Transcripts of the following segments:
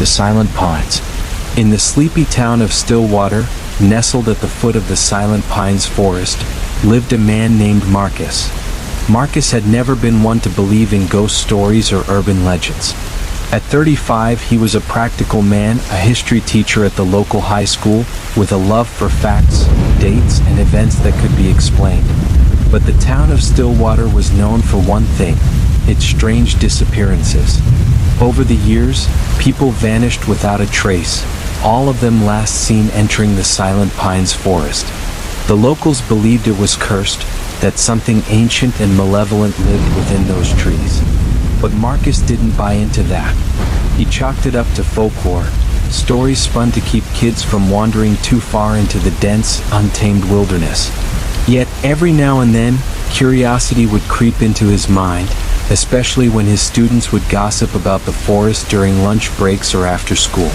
The Silent Pines. In the sleepy town of Stillwater, nestled at the foot of the Silent Pines forest, lived a man named Marcus. Marcus had never been one to believe in ghost stories or urban legends. At 35, he was a practical man, a history teacher at the local high school, with a love for facts, dates, and events that could be explained. But the town of Stillwater was known for one thing: its strange disappearances. Over the years, people vanished without a trace, all of them last seen entering the Silent Pines forest. The locals believed it was cursed, that something ancient and malevolent lived within those trees. But Marcus didn't buy into that. He chalked it up to folklore, stories spun to keep kids from wandering too far into the dense, untamed wilderness. Yet every now and then, curiosity would creep into his mind, especially when his students would gossip about the forest during lunch breaks or after school.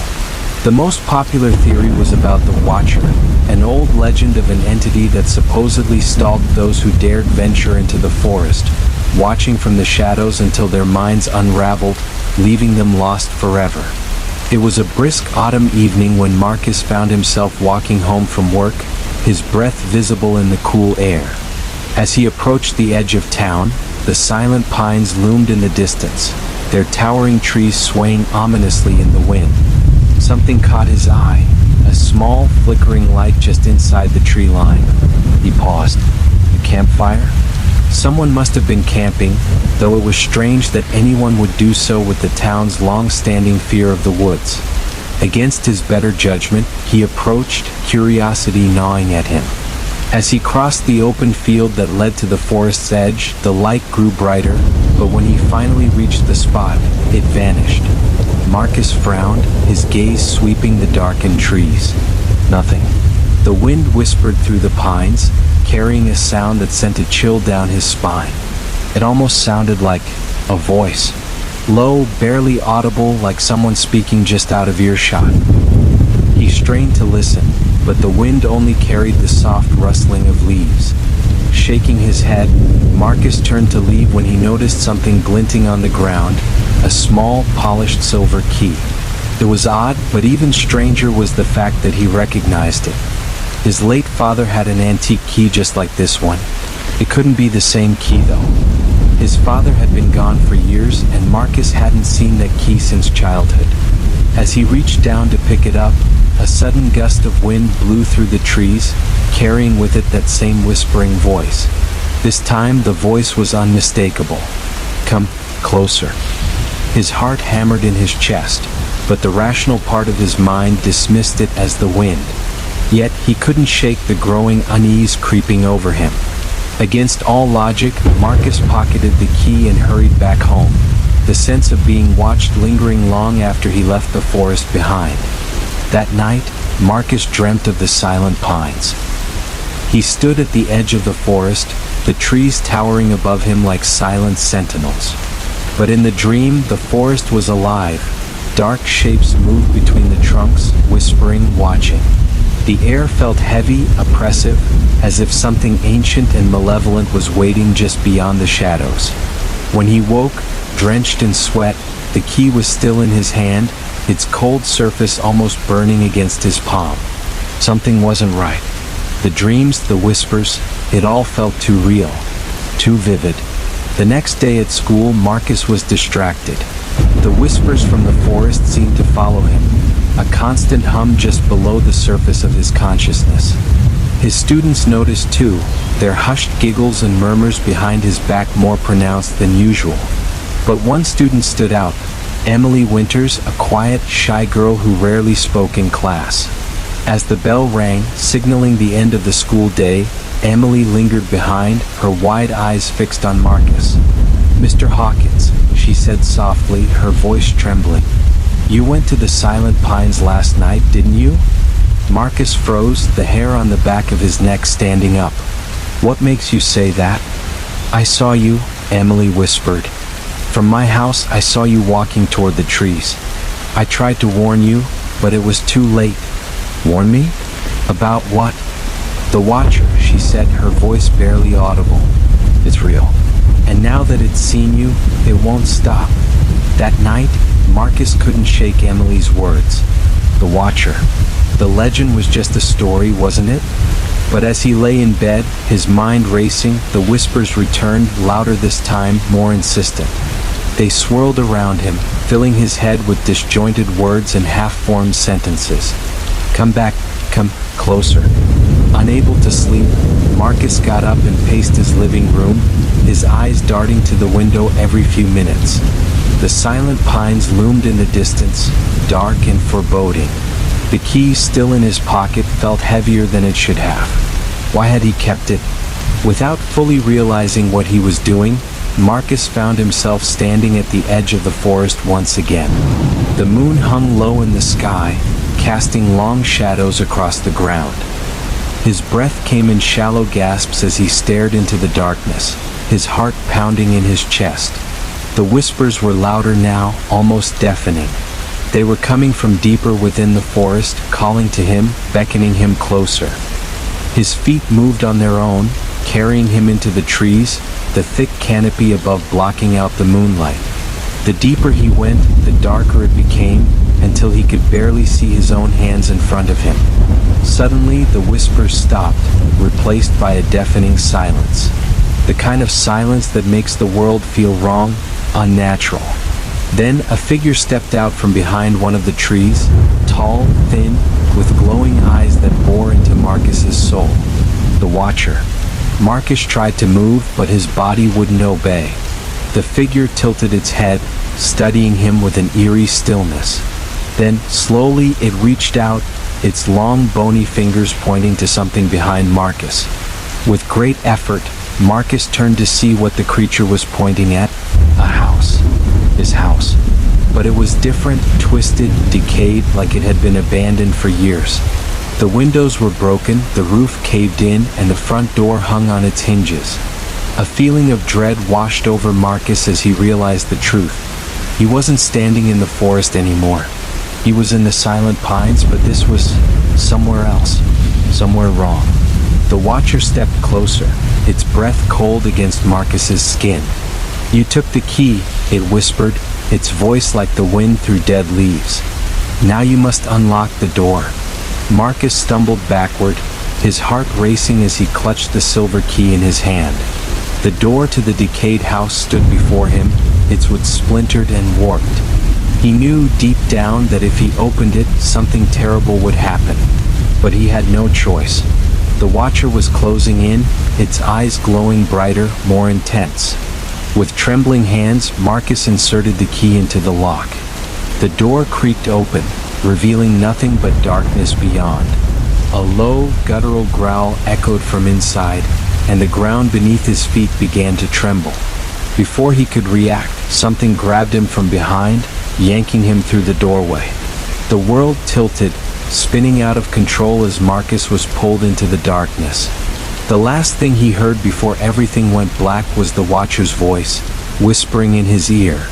The most popular theory was about the Watcher, an old legend of an entity that supposedly stalked those who dared venture into the forest, watching from the shadows until their minds unraveled, leaving them lost forever. It was a brisk autumn evening when Marcus found himself walking home from work, his breath visible in the cool air. As he approached the edge of town, the Silent Pines loomed in the distance, their towering trees swaying ominously in the wind. Something caught his eye, a small, flickering light just inside the tree line. He paused. A campfire? Someone must have been camping, though it was strange that anyone would do so with the town's long-standing fear of the woods. Against his better judgment, he approached, curiosity gnawing at him. As he crossed the open field that led to the forest's edge, the light grew brighter, but when he finally reached the spot, it vanished. Marcus frowned, his gaze sweeping the darkened trees. Nothing. The wind whispered through the pines, carrying a sound that sent a chill down his spine. It almost sounded like a voice. Low, barely audible, like someone speaking just out of earshot. He strained to listen, but the wind only carried the soft rustling of leaves. Shaking his head, Marcus turned to leave when he noticed something glinting on the ground, a small, polished silver key. It was odd, but even stranger was the fact that he recognized it. His late father had an antique key just like this one. It couldn't be the same key, though. His father had been gone for years, and Marcus hadn't seen that key since childhood. As he reached down to pick it up, a sudden gust of wind blew through the trees, carrying with it that same whispering voice. This time, the voice was unmistakable. "Come closer." His heart hammered in his chest, but the rational part of his mind dismissed it as the wind. Yet he couldn't shake the growing unease creeping over him. Against all logic, Marcus pocketed the key and hurried back home, the sense of being watched lingering long after he left the forest behind. That night, Marcus dreamt of the Silent Pines. He stood at the edge of the forest, the trees towering above him like silent sentinels. But in the dream, the forest was alive. Dark shapes moved between the trunks, whispering, watching. The air felt heavy, oppressive, as if something ancient and malevolent was waiting just beyond the shadows. When he woke, drenched in sweat, the key was still in his hand, its cold surface almost burning against his palm. Something wasn't right. The dreams, the whispers, it all felt too real, too vivid. The next day at school, Marcus was distracted. The whispers from the forest seemed to follow him, a constant hum just below the surface of his consciousness. His students noticed too, their hushed giggles and murmurs behind his back more pronounced than usual. But one student stood out, Emily Winters, a quiet, shy girl who rarely spoke in class. As the bell rang, signaling the end of the school day, Emily lingered behind, her wide eyes fixed on Marcus. "Mr. Hawkins," she said softly, her voice trembling. "You went to the Silent Pines last night, didn't you?" Marcus froze, the hair on the back of his neck standing up. "What makes you say that?" "I saw you," Emily whispered. "From my house, I saw you walking toward the trees. I tried to warn you, but it was too late." "Warn me? About what?" "The Watcher," she said, her voice barely audible. "It's real. And now that it's seen you, it won't stop. That night, Marcus couldn't shake Emily's words. The Watcher. The legend was just a story, wasn't it? But as he lay in bed, his mind racing, the whispers returned, louder this time, more insistent. They swirled around him, filling his head with disjointed words and half-formed sentences. Come back, come closer. Unable to sleep, Marcus got up and paced his living room, his eyes darting to the window every few minutes. The silent pines loomed in the distance, dark and foreboding. The key, still in his pocket, felt heavier than it should have. Why had he kept it? Without fully realizing what he was doing, Marcus found himself standing at the edge of the forest once again. The moon hung low in the sky, casting long shadows across the ground. His breath came in shallow gasps as he stared into the darkness, his heart pounding in his chest. The whispers were louder now, almost deafening. They were coming from deeper within the forest, calling to him, beckoning him closer. His feet moved on their own, carrying him into the trees, the thick canopy above blocking out the moonlight. The deeper he went, the darker it became, until he could barely see his own hands in front of him. Suddenly, the whispers stopped, replaced by a deafening silence. The kind of silence that makes the world feel wrong, unnatural. Then a figure stepped out from behind one of the trees, tall, thin, with glowing eyes that bore into Marcus's soul. The Watcher. Marcus tried to move, but his body wouldn't obey. The figure tilted its head, studying him with an eerie stillness. Then, slowly, it reached out, its long, bony fingers pointing to something behind Marcus. With great effort, Marcus turned to see what the creature was pointing at. A house. His house. But it was different, twisted, decayed, like it had been abandoned for years. The windows were broken, the roof caved in, and the front door hung on its hinges. A feeling of dread washed over Marcus as he realized the truth. He wasn't standing in the forest anymore. He was in the silent pines, but this was somewhere else, somewhere wrong. The Watcher stepped closer, its breath cold against Marcus's skin. You took the key, it whispered, its voice like the wind through dead leaves. Now you must unlock the door. Marcus stumbled backward, his heart racing as he clutched the silver key in his hand. The door to the decayed house stood before him, its wood splintered and warped. He knew deep down that if he opened it, something terrible would happen. But he had no choice. The Watcher was closing in, its eyes glowing brighter, more intense. With trembling hands, Marcus inserted the key into the lock. The door creaked open, revealing nothing but darkness beyond. A low, guttural growl echoed from inside, and the ground beneath his feet began to tremble. Before he could react, something grabbed him from behind, yanking him through the doorway. The world tilted, spinning out of control as Marcus was pulled into the darkness. The last thing he heard before everything went black was the Watcher's voice, whispering in his ear,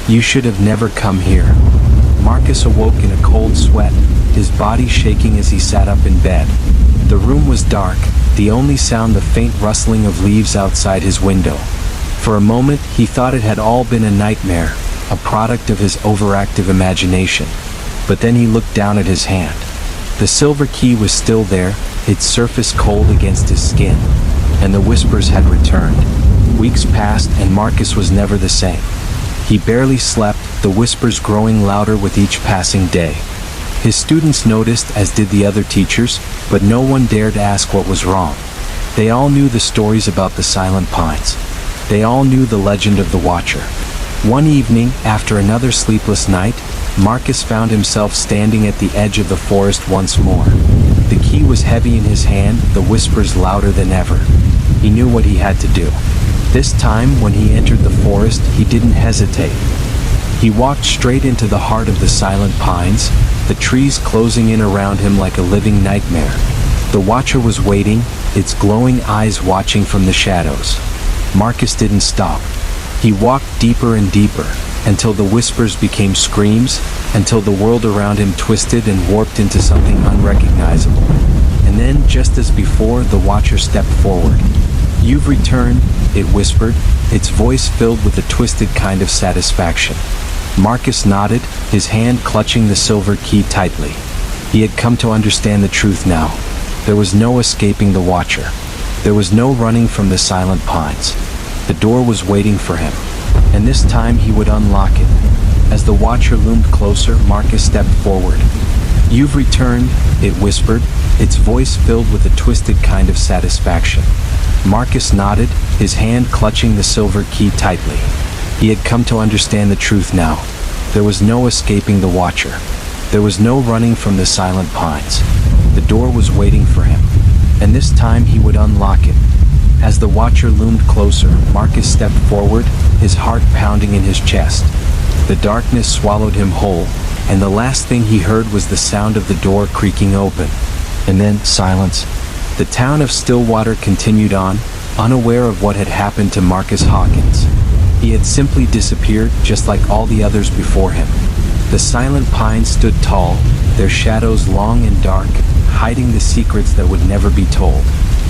"You should have never come here." Marcus awoke in a cold sweat, his body shaking as he sat up in bed. The room was dark, the only sound the faint rustling of leaves outside his window. For a moment, he thought it had all been a nightmare, a product of his overactive imagination. But then he looked down at his hand. The silver key was still there, its surface cold against his skin, and the whispers had returned. Weeks passed, and Marcus was never the same. He barely slept, the whispers growing louder with each passing day. His students noticed, as did the other teachers, but no one dared ask what was wrong. They all knew the stories about the silent pines. They all knew the legend of the Watcher. One evening, after another sleepless night, Marcus found himself standing at the edge of the forest once more. The key was heavy in his hand, the whispers louder than ever. He knew what he had to do. This time, when he entered the forest, he didn't hesitate. He walked straight into the heart of the silent pines, the trees closing in around him like a living nightmare. The Watcher was waiting, its glowing eyes watching from the shadows. Marcus didn't stop. He walked deeper and deeper, until the whispers became screams, until the world around him twisted and warped into something unrecognizable. And then, just as before, the Watcher stepped forward. "You've returned," it whispered, its voice filled with a twisted kind of satisfaction. Marcus nodded, his hand clutching the silver key tightly. He had come to understand the truth now. There was no escaping the Watcher. There was no running from the silent pines. The door was waiting for him, and this time he would unlock it. As the Watcher loomed closer, Marcus stepped forward. "You've returned," it whispered, its voice filled with a twisted kind of satisfaction. Marcus nodded, his hand clutching the silver key tightly. He had come to understand the truth now. There was no escaping the Watcher. There was no running from the silent pines. The door was waiting for him, and this time he would unlock it. As the Watcher loomed closer, Marcus stepped forward, his heart pounding in his chest. The darkness swallowed him whole, and the last thing he heard was the sound of the door creaking open. And then silence. The town of Stillwater continued on, unaware of what had happened to Marcus Hawkins. He had simply disappeared, just like all the others before him. The silent pines stood tall, their shadows long and dark, hiding the secrets that would never be told.